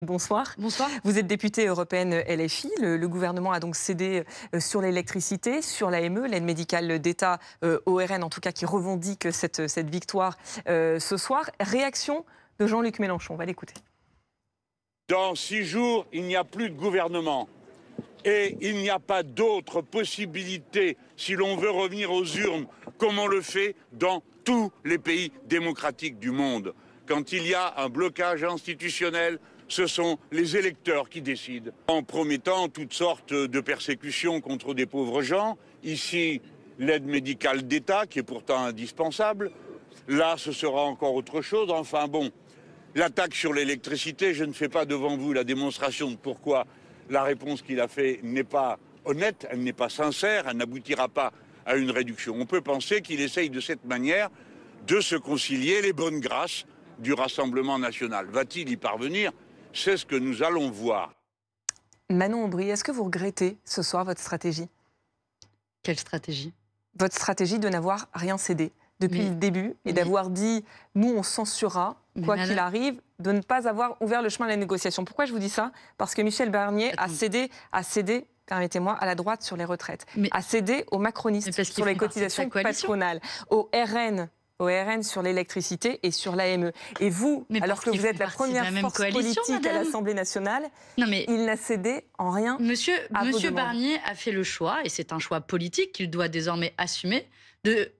Bonsoir. Bonsoir. Vous êtes députée européenne LFI. Le gouvernement a donc cédé sur l'électricité, sur l'AME, l'aide médicale d'État au RN, en tout cas, qui revendique cette victoire ce soir. Réaction de Jean-Luc Mélenchon. On va l'écouter. Dans 6 jours, il n'y a plus de gouvernement. Et il n'y a pas d'autre possibilité, si l'on veut revenir aux urnes, comme on le fait dans tous les pays démocratiques du monde. Quand il y a un blocage institutionnel, ce sont les électeurs qui décident, en promettant toutes sortes de persécutions contre des pauvres gens. Ici, l'aide médicale d'État, qui est pourtant indispensable. Là, ce sera encore autre chose. Enfin bon, l'attaque sur l'électricité, je ne fais pas devant vous la démonstration de pourquoi la réponse qu'il a faite n'est pas honnête, elle n'est pas sincère, elle n'aboutira pas à une réduction. On peut penser qu'il essaye de cette manière de se concilier les bonnes grâces du Rassemblement national. Va-t-il y parvenir ? C'est ce que nous allons voir. Manon Aubry, est-ce que vous regrettez ce soir votre stratégie? Quelle stratégie? Votre stratégie de n'avoir rien cédé depuis le début et d'avoir dit « nous, on censurera, quoi qu'il arrive », de ne pas avoir ouvert le chemin de la négociation. Pourquoi je vous dis ça? Parce que Michel Barnier a cédé, permettez-moi, à la droite sur les retraites, a cédé aux macronistes sur les cotisations patronales, au RN sur l'électricité et sur l'AME. Et vous, alors que vous êtes la première force politique à l'Assemblée nationale, il n'a cédé en rien. Monsieur Barnier a fait le choix, et c'est un choix politique qu'il doit désormais assumer,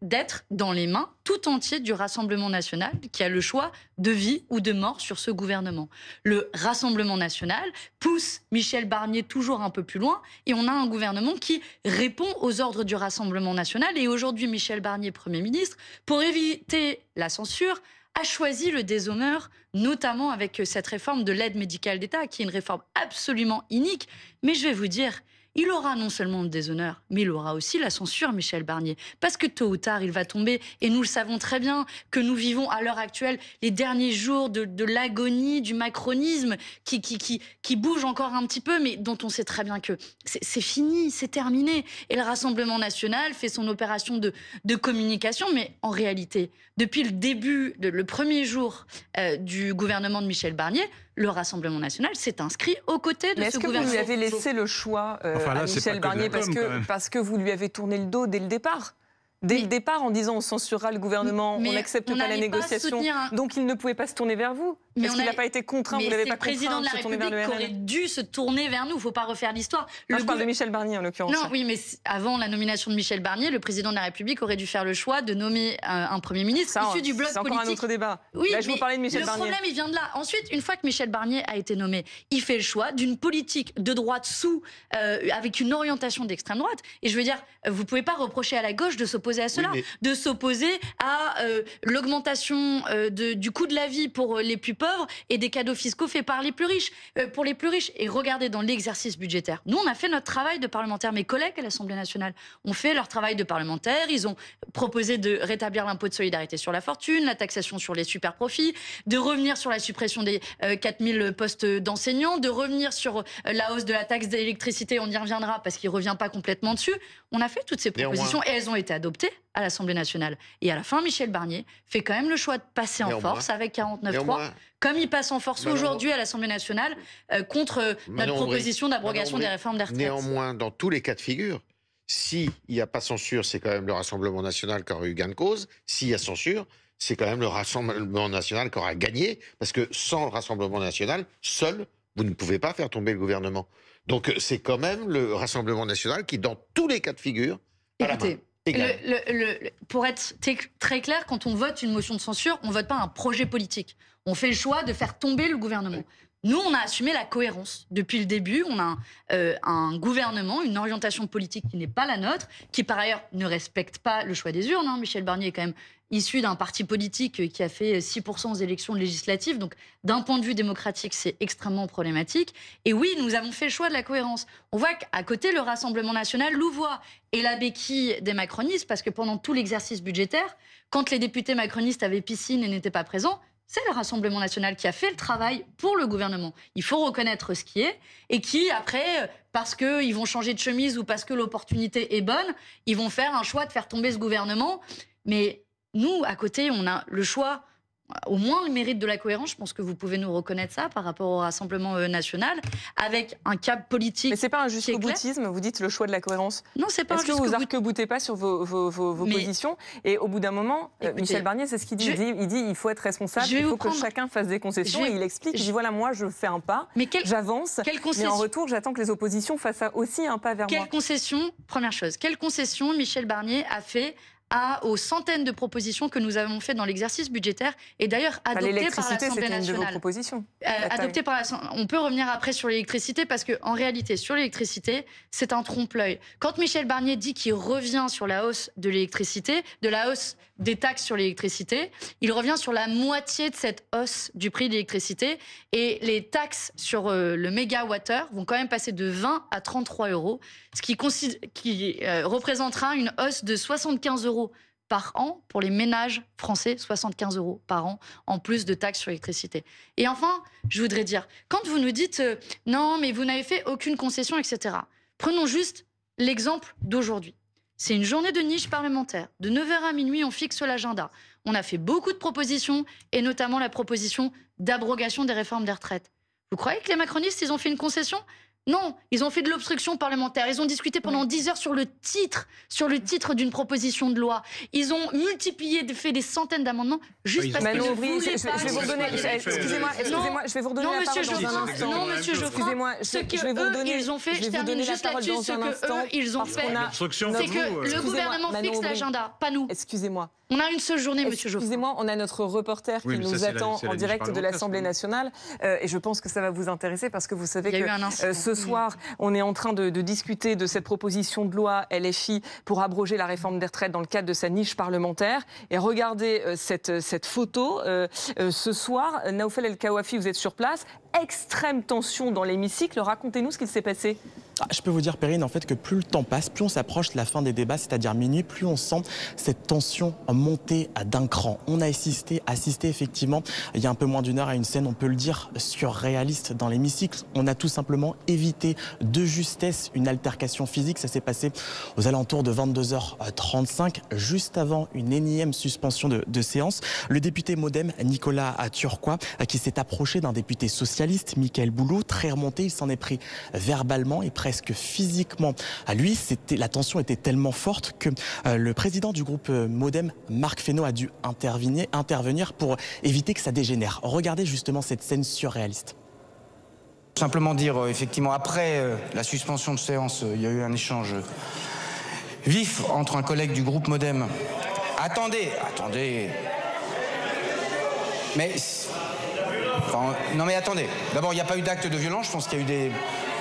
d'être dans les mains tout entier du Rassemblement national, qui a le choix de vie ou de mort sur ce gouvernement. Le Rassemblement national pousse Michel Barnier toujours un peu plus loin, et on a un gouvernement qui répond aux ordres du Rassemblement national. Et aujourd'hui, Michel Barnier, Premier ministre, pour éviter la censure, a choisi le déshonneur, notamment avec cette réforme de l'aide médicale d'État, qui est une réforme absolument inique. Mais je vais vous dire, il aura non seulement le déshonneur, mais il aura aussi la censure, Michel Barnier. Parce que tôt ou tard, il va tomber. Et nous le savons très bien que nous vivons à l'heure actuelle les derniers jours de l'agonie, du macronisme, qui bouge encore un petit peu, mais dont on sait très bien que c'est fini, c'est terminé. Et le Rassemblement national fait son opération de communication. Mais en réalité, depuis le début, le premier jour du gouvernement de Michel Barnier, le Rassemblement national s'est inscrit aux côtés de ce gouvernement. Est-ce que vous lui avez laissé le choix à Michel Barnier parce que vous lui avez tourné le dos dès le départ? Dès le départ, en disant on censurera le gouvernement, on n'accepte pas la négociation, donc il ne pouvait pas se tourner vers vous. Est-ce qu'il n'a pas été contraint, vous l'avez pas contraint, le président de la République qui aurait dû se tourner vers nous. Il ne faut pas refaire l'histoire. Je parle de Michel Barnier en l'occurrence. Non, oui, mais avant la nomination de Michel Barnier, le président de la République aurait dû faire le choix de nommer un Premier ministre issu du bloc politique. C'est encore un autre débat. Oui, là, je vous parlais de Michel Barnier. Le problème, il vient de là. Ensuite, une fois que Michel Barnier a été nommé, il fait le choix d'une politique de droite avec une orientation d'extrême droite. Et je veux dire, vous ne pouvez pas reprocher à la gauche de s'opposer à cela, de s'opposer à l'augmentation du coût de la vie pour les plus pauvres et des cadeaux fiscaux faits par les plus riches, pour les plus riches. Et regardez dans l'exercice budgétaire. Nous, on a fait notre travail de parlementaire. Mes collègues à l'Assemblée nationale ont fait leur travail de parlementaire. Ils ont proposé de rétablir l'impôt de solidarité sur la fortune, la taxation sur les super profits, de revenir sur la suppression des 4000 postes d'enseignants, de revenir sur la hausse de la taxe d'électricité. On y reviendra parce qu'il ne revient pas complètement dessus. On a fait toutes ces propositions et elles ont été adoptées à l'Assemblée nationale. Et à la fin, Michel Barnier fait quand même le choix de passer en force avec 49.3, comme il passe en force aujourd'hui à l'Assemblée nationale contre notre proposition d'abrogation des réformes des retraites. Néanmoins, dans tous les cas de figure, s'il n'y a pas censure, c'est quand même le Rassemblement national qui aura eu gain de cause. S'il y a censure, c'est quand même le Rassemblement national qui aura gagné, parce que sans le Rassemblement national, seul, vous ne pouvez pas faire tomber le gouvernement. Donc c'est quand même le Rassemblement national qui, dans tous les cas de figure, a la main. Pour être très clair, quand on vote une motion de censure, on ne vote pas un projet politique. On fait le choix de faire tomber le gouvernement. Nous, on a assumé la cohérence. Depuis le début, on a un gouvernement, une orientation politique qui n'est pas la nôtre, qui par ailleurs ne respecte pas le choix des urnes. Michel Barnier est quand même issu d'un parti politique qui a fait 6% aux élections législatives. Donc, d'un point de vue démocratique, c'est extrêmement problématique. Et oui, nous avons fait le choix de la cohérence. On voit qu'à côté, le Rassemblement national louvoie et la béquille des macronistes, parce que pendant tout l'exercice budgétaire, quand les députés macronistes avaient piscine et n'étaient pas présents, c'est le Rassemblement national qui a fait le travail pour le gouvernement. Il faut reconnaître ce qui est, et qui, après, parce qu'ils vont changer de chemise ou parce que l'opportunité est bonne, ils vont faire un choix de faire tomber ce gouvernement. Mais nous, à côté, on a le choix au moins le mérite de la cohérence. Je pense que vous pouvez nous reconnaître ça par rapport au Rassemblement national, avec un cap politique. Mais c'est pas un jusqu'au boutisme, vous dites le choix de la cohérence. Non, c'est pas un jusqu'au boutiste. Est-ce que vous arc-boutez pas sur vos positions? Et au bout d'un moment, écoutez, Michel Barnier, c'est ce qu'il dit. Il dit il faut être responsable, il faut que chacun fasse des concessions. Et il explique, il dit voilà, moi je fais un pas, j'avance, mais en retour, j'attends que les oppositions fassent aussi un pas vers moi. Quelle concession, première chose, quelle concession Michel Barnier a fait aux centaines de propositions que nous avons faites dans l'exercice budgétaire et d'ailleurs adoptées par l'Assemblée nationale. Adoptées par on peut revenir après sur l'électricité parce qu'en réalité, sur l'électricité, c'est un trompe-l'œil. Quand Michel Barnier dit qu'il revient sur la hausse de l'électricité, de la hausse des taxes sur l'électricité, il revient sur la moitié de cette hausse du prix de l'électricité et les taxes sur le mégawattheure vont quand même passer de 20 à 33 euros, ce qui représentera une hausse de 75 euros par an pour les ménages français, 75 euros par an, en plus de taxes sur l'électricité. Et enfin, je voudrais dire, quand vous nous dites non, mais vous n'avez fait aucune concession, etc., prenons juste l'exemple d'aujourd'hui. C'est une journée de niche parlementaire. De 9h à minuit, on fixe l'agenda. On a fait beaucoup de propositions, et notamment la proposition d'abrogation des réformes des retraites. Vous croyez que les macronistes, ils ont fait une concession ? Non, ils ont fait de l'obstruction parlementaire. Ils ont discuté pendant 10 heures sur le titre d'une proposition de loi. Ils ont multiplié, fait des centaines d'amendements juste parce qu'ils ne voulaient pas... Je vais vous redonner, excusez-moi, je vais vous redonner la parole dans un instant. Non, monsieur Geoffrin, ce qu'eux, ils ont fait, je termine juste là-dessus, ce qu'eux, ils ont fait, c'est que le gouvernement fixe l'agenda, pas nous. Excusez-moi. On a une seule journée, monsieur Geoffrin. Excusez-moi, on a notre reporter qui nous attend en direct de l'Assemblée nationale. Et je pense que ça va vous intéresser parce que vous savez que ce soir, on est en train de discuter de cette proposition de loi LFI pour abroger la réforme des retraites dans le cadre de sa niche parlementaire. Et regardez cette photo. Ce soir, Naoufel El Kawafi, vous êtes sur place. Extrême tension dans l'hémicycle. Racontez-nous ce qu'il s'est passé. Je peux vous dire, Perrine, en fait, que plus le temps passe, plus on s'approche de la fin des débats, c'est-à-dire minuit, plus on sent cette tension monter d'un cran. On a assisté effectivement, il y a un peu moins d'une heure, à une scène, on peut le dire, surréaliste dans l'hémicycle. On a tout simplement évité de justesse une altercation physique. Ça s'est passé aux alentours de 22h35, juste avant une énième suspension de séance. Le député MoDem, Nicolas Turquois, qui s'est approché d'un député socialiste, Mickaël Boulou, très remonté, il s'en est pris verbalement et presque physiquement à lui. La tension était tellement forte que le président du groupe MoDem, Marc Fesneau, a dû intervenir pour éviter que ça dégénère. Regardez justement cette scène surréaliste. Simplement dire, effectivement, après la suspension de séance, il y a eu un échange vif entre un collègue du groupe MoDem. Attendez. Mais... Enfin, non mais attendez. D'abord, il n'y a pas eu d'acte de violence. Je pense qu'il y a eu des...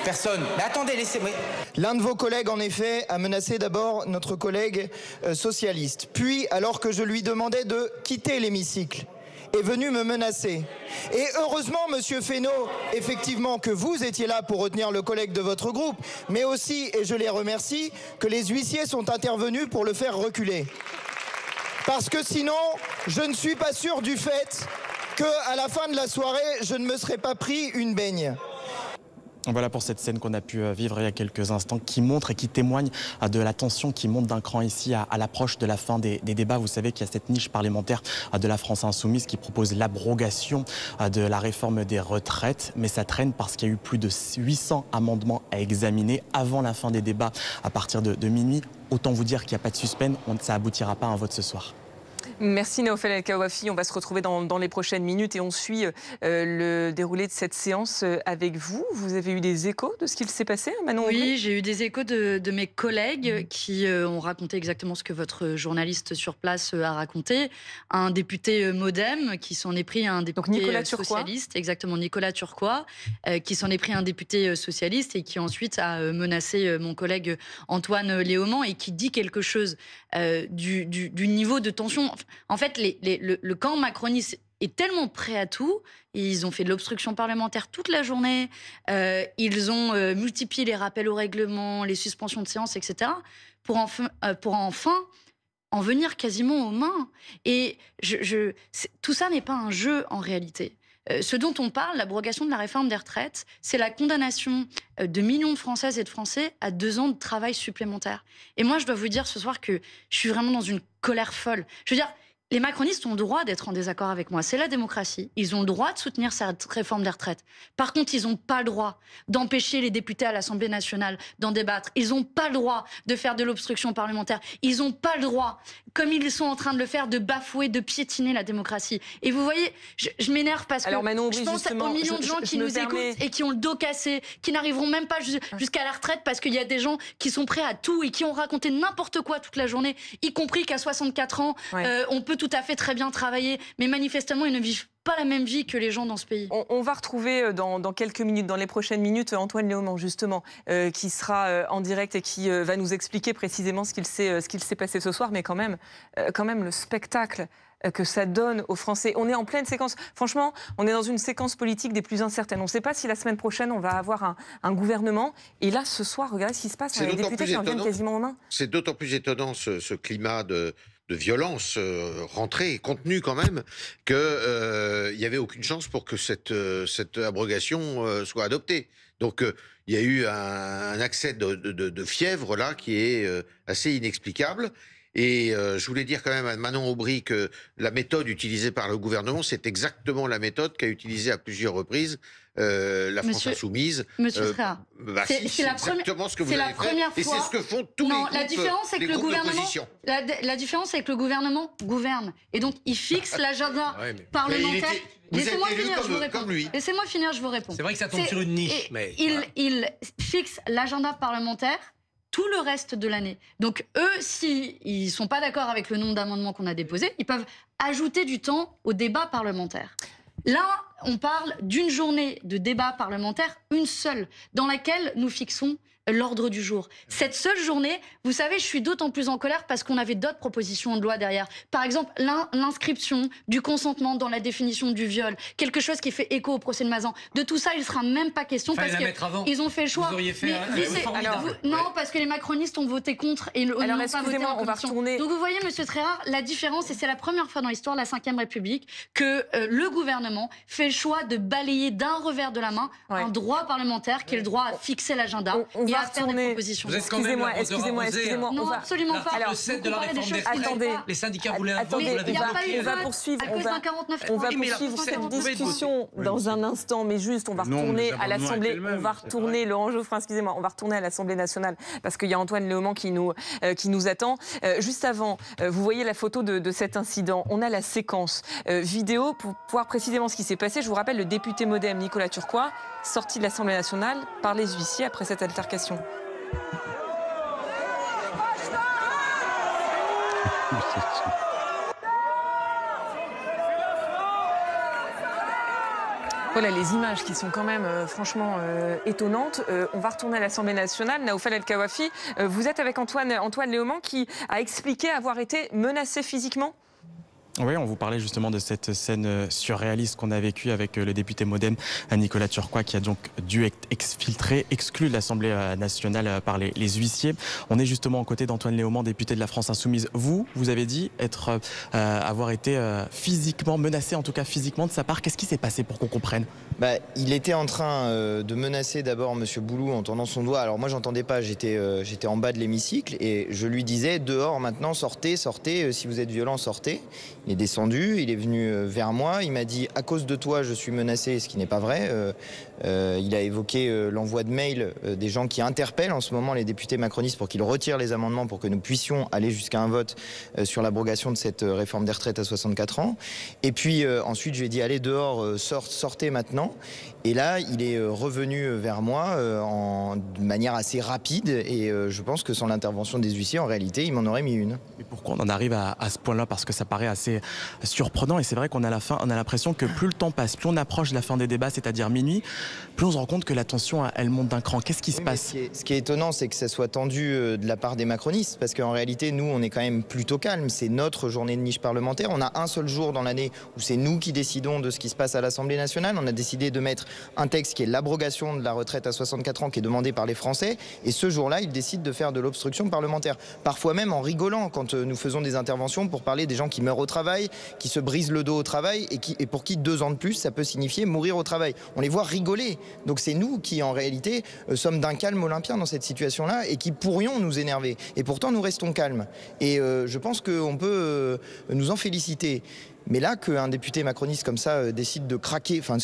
Personne. Mais attendez, laissez-moi. L'un de vos collègues, en effet, a menacé d'abord notre collègue socialiste. Puis, alors que je lui demandais de quitter l'hémicycle, est venu me menacer. Et heureusement, monsieur Fesneau, effectivement, que vous étiez là pour retenir le collègue de votre groupe, mais aussi, et je les remercie, que les huissiers sont intervenus pour le faire reculer. Parce que sinon, je ne suis pas sûr du fait qu'à la fin de la soirée, je ne me serais pas pris une baigne. Voilà pour cette scène qu'on a pu vivre il y a quelques instants, qui montre et qui témoigne de la tension qui monte d'un cran ici à l'approche de la fin des débats. Vous savez qu'il y a cette niche parlementaire de la France Insoumise qui propose l'abrogation de la réforme des retraites. Mais ça traîne parce qu'il y a eu plus de 800 amendements à examiner avant la fin des débats à partir de minuit. Autant vous dire qu'il n'y a pas de suspense, ça aboutira pas à un vote ce soir. Merci Naoufel El Kawafi. On va se retrouver dans les prochaines minutes et on suit le déroulé de cette séance avec vous. Vous avez eu des échos de ce qu'il s'est passé, Manon? Oui, j'ai eu des échos de mes collègues qui ont raconté exactement ce que votre journaliste sur place a raconté. Un député MoDem qui s'en est pris à un député socialiste, exactement Nicolas Turquois, qui s'en est pris à un député socialiste et qui ensuite a menacé mon collègue Antoine Léaumont et qui dit quelque chose du niveau de tension. En fait, le camp macroniste est tellement prêt à tout. Ils ont fait de l'obstruction parlementaire toute la journée. Ils ont multiplié les rappels au règlement, les suspensions de séance, etc. pour enfin en venir quasiment aux mains. Et tout ça n'est pas un jeu en réalité. Ce dont on parle, l'abrogation de la réforme des retraites, c'est la condamnation de millions de Françaises et de Français à 2 ans de travail supplémentaire. Et moi, je dois vous dire ce soir que je suis vraiment dans une colère folle. Je veux dire, Les macronistes ont le droit d'être en désaccord avec moi. C'est la démocratie. Ils ont le droit de soutenir cette réforme des retraites. Par contre, ils n'ont pas le droit d'empêcher les députés à l'Assemblée nationale d'en débattre. Ils n'ont pas le droit de faire de l'obstruction parlementaire. Ils n'ont pas le droit, comme ils sont en train de le faire, de bafouer, de piétiner la démocratie. Et vous voyez, je m'énerve parce que je pense aux millions de gens qui nous écoutent et qui ont le dos cassé, qui n'arriveront même pas jusqu'à la retraite parce qu'il y a des gens qui sont prêts à tout et qui ont raconté n'importe quoi toute la journée, y compris qu'à 64 ans, on peut tout à fait très bien travailler, mais manifestement, ils ne vivent pas la même vie que les gens dans ce pays. On va retrouver dans quelques minutes, dans les prochaines minutes, Antoine Léaumont, justement, qui sera en direct et qui va nous expliquer précisément ce qu'il s'est passé ce soir, mais quand même le spectacle que ça donne aux Français. On est en pleine séquence. Franchement, on est dans une séquence politique des plus incertaines. On ne sait pas si la semaine prochaine, on va avoir un gouvernement. Et là, ce soir, regardez ce qui se passe. On a les députés qui en viennent quasiment aux mains. C'est d'autant plus étonnant, ce climat de violence rentrée et contenue quand même, qu'il n'y avait aucune chance pour que cette abrogation soit adoptée. Donc il y a eu un accès de fièvre là qui est assez inexplicable. Et je voulais dire quand même à Manon Aubry que la méthode utilisée par le gouvernement, c'est exactement la méthode qu'a utilisée à plusieurs reprises la France Insoumise. Monsieur Frère, c'est exactement ce que vous avez fait. Et c'est ce que font tous les groupes, la différence, c'est que le gouvernement, la différence, c'est que le gouvernement gouverne. Et donc, il fixe l'agenda parlementaire. Laissez-moi finir, je vous réponds. Laissez-moi finir, je vous réponds. C'est vrai que ça tombe sur une niche. Mais il fixe l'agenda parlementaire tout le reste de l'année. Donc eux, s'ils ne sont pas d'accord avec le nombre d'amendements qu'on a déposés, ils peuvent ajouter du temps au débat parlementaire. Là, on parle d'une journée de débat parlementaire, une seule, dans laquelle nous fixons l'ordre du jour. Cette seule journée, vous savez, je suis d'autant plus en colère parce qu'on avait d'autres propositions de loi derrière. Par exemple, l'inscription du consentement dans la définition du viol, quelque chose qui fait écho au procès de Mazan. De tout ça, il ne sera même pas question parce qu'ils ont fait le choix. Vous auriez fait non, parce que les macronistes ont voté contre et n'ont pas voté en commission. Donc vous voyez, monsieur Tréhard, la différence, et c'est la première fois dans l'histoire de la Ve République que le gouvernement fait le choix de balayer d'un revers de la main un droit parlementaire qui est le droit à fixer l'agenda. À faire des propositions. Excusez-moi. Non, absolument pas. Alors, le 7 de la réforme des retraites, les syndicats voulaient un vote, vous l'avez bloqué. On va poursuivre cette discussion dans un instant, mais juste, on va retourner à l'Assemblée. On va retourner, Laurent Geoffrin, excusez-moi, on va retourner à l'Assemblée nationale parce qu'il y a Antoine Léaumont qui nous attend. Juste avant, vous voyez la photo de cet incident. On a la séquence vidéo pour voir précisément ce qui s'est passé. Je vous rappelle, le député MoDem Nicolas Turquois, sorti de l'Assemblée nationale par les huissiers après cette altercation. Voilà les images qui sont quand même franchement étonnantes. On va retourner à l'Assemblée nationale. Naoufal El Kawafi, vous êtes avec Antoine Léaumont qui a expliqué avoir été menacé physiquement. Oui, on vous parlait justement de cette scène surréaliste qu'on a vécue avec le député MoDem Nicolas Turquois qui a donc dû être exclu de l'Assemblée nationale par les huissiers. On est justement aux côtés d'Antoine Léaumont, député de la France Insoumise. Vous avez dit avoir été physiquement menacé, en tout cas physiquement de sa part. Qu'est-ce qui s'est passé pour qu'on comprenne ? Il était en train de menacer d'abord M. Boulou en tendant son doigt. Alors moi, j'entendais pas, j'étais en bas de l'hémicycle et je lui disais dehors maintenant, sortez, si vous êtes violent, sortez. Il est descendu, il est venu vers moi, il m'a dit à cause de toi je suis menacé, ce qui n'est pas vrai. Il a évoqué l'envoi de mails des gens qui interpellent en ce moment les députés macronistes pour qu'ils retirent les amendements pour que nous puissions aller jusqu'à un vote sur l'abrogation de cette réforme des retraites à 64 ans. Et puis ensuite je lui ai dit allez dehors, sortez maintenant. Et là il est revenu vers moi de manière assez rapide et je pense que sans l'intervention des huissiers en réalité il m'en aurait mis une. Mais pourquoi on en arrive à ce point-là? Parce que ça paraît assez surprenant et c'est vrai qu'on a l'impression que plus le temps passe, plus on approche de la fin des débats, c'est-à-dire minuit, plus on se rend compte que la tension elle monte d'un cran. Qu'est-ce qui se passe? Ce qui est étonnant, c'est que ça soit tendu de la part des macronistes, parce qu'en réalité, nous, on est quand même plutôt calme. C'est notre journée de niche parlementaire. On a un seul jour dans l'année où c'est nous qui décidons de ce qui se passe à l'Assemblée nationale. On a décidé de mettre un texte qui est l'abrogation de la retraite à 64 ans, qui est demandé par les Français. Et ce jour-là, ils décident de faire de l'obstruction parlementaire. Parfois même en rigolant quand nous faisons des interventions pour parler des gens qui meurent au travail. travail, qui se brisent le dos au travail et pour qui 2 ans de plus, ça peut signifier mourir au travail. On les voit rigoler. Donc c'est nous qui, en réalité, sommes d'un calme olympien dans cette situation-là et qui pourrions nous énerver. Et pourtant, nous restons calmes. Et je pense qu'on peut nous en féliciter. Mais là, qu'un député macroniste comme ça décide de craquer, enfin,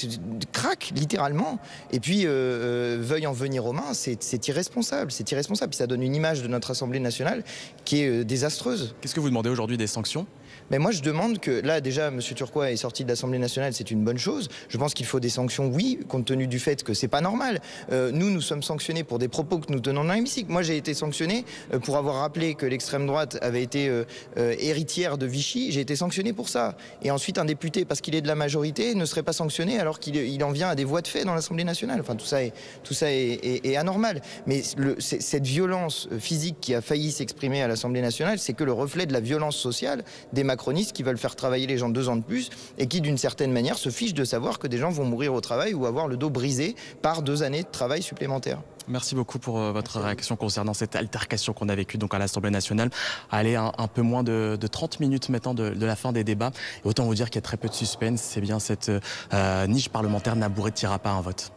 craque littéralement, et puis veuille en venir aux mains, c'est irresponsable. C'est irresponsable. Puis ça donne une image de notre Assemblée nationale qui est désastreuse. Qu'est-ce que vous demandez aujourd'hui, des sanctions ? Mais moi, je demande que, là, déjà, M. Turquois est sorti de l'Assemblée nationale, c'est une bonne chose. Je pense qu'il faut des sanctions, oui, compte tenu du fait que c'est pas normal. Nous sommes sanctionnés pour des propos que nous tenons dans l'hémicycle. Moi, j'ai été sanctionné pour avoir rappelé que l'extrême droite avait été héritière de Vichy. J'ai été sanctionné pour ça. Et ensuite, un député, parce qu'il est de la majorité, ne serait pas sanctionné alors qu'il en vient à des voies de fait dans l'Assemblée nationale. Enfin, tout ça est anormal. Mais cette violence physique qui a failli s'exprimer à l'Assemblée nationale, c'est que le reflet de la violence sociale des macronistes qui veulent faire travailler les gens 2 ans de plus et qui, d'une certaine manière, se fichent de savoir que des gens vont mourir au travail ou avoir le dos brisé par 2 années de travail supplémentaires. Merci beaucoup pour votre réaction concernant cette altercation qu'on a vécue donc à l'Assemblée nationale. Allez, un peu moins de 30 minutes maintenant de la fin des débats. Et autant vous dire qu'il y a très peu de suspense. C'est bien cette niche parlementaire n'aboutira pas à un vote.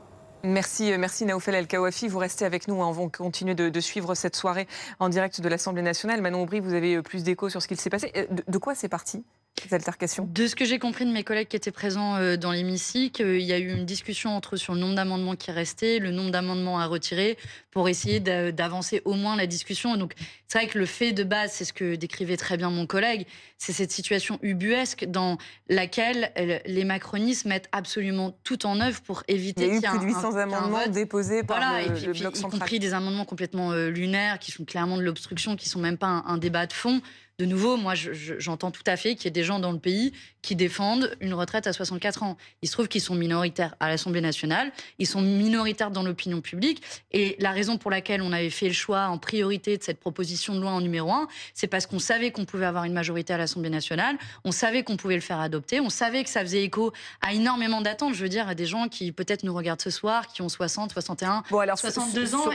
Merci Naoufel El Kawafi. Vous restez avec nous. On va continuer de suivre cette soirée en direct de l'Assemblée nationale. Manon Aubry, vous avez plus d'écho sur ce qu'il s'est passé. De quoi c'est parti, ces altercations ? De ce que j'ai compris de mes collègues qui étaient présents dans l'hémicycle, il y a eu une discussion sur le nombre d'amendements qui restaient, le nombre d'amendements à retirer, pour essayer d'avancer au moins la discussion. Donc c'est vrai que le fait de base, c'est ce que décrivait très bien mon collègue, c'est cette situation ubuesque dans laquelle les macronistes mettent absolument tout en œuvre pour éviter qu'il y ait Il y a eu plus de 800 amendements déposés par le bloc central. Y compris des amendements complètement lunaires, qui sont clairement de l'obstruction, qui ne sont même pas un débat de fond. De nouveau, moi, j'entends tout à fait qu'il y ait des gens dans le pays qui défendent une retraite à 64 ans. Il se trouve qu'ils sont minoritaires à l'Assemblée nationale, ils sont minoritaires dans l'opinion publique, et la raison pour laquelle on avait fait le choix en priorité de cette proposition de loi en numéro 1, c'est parce qu'on savait qu'on pouvait avoir une majorité à l'Assemblée nationale, on savait qu'on pouvait le faire adopter, on savait que ça faisait écho à énormément d'attentes, je veux dire, à des gens qui peut-être nous regardent ce soir, qui ont 60, 61, 62 ans,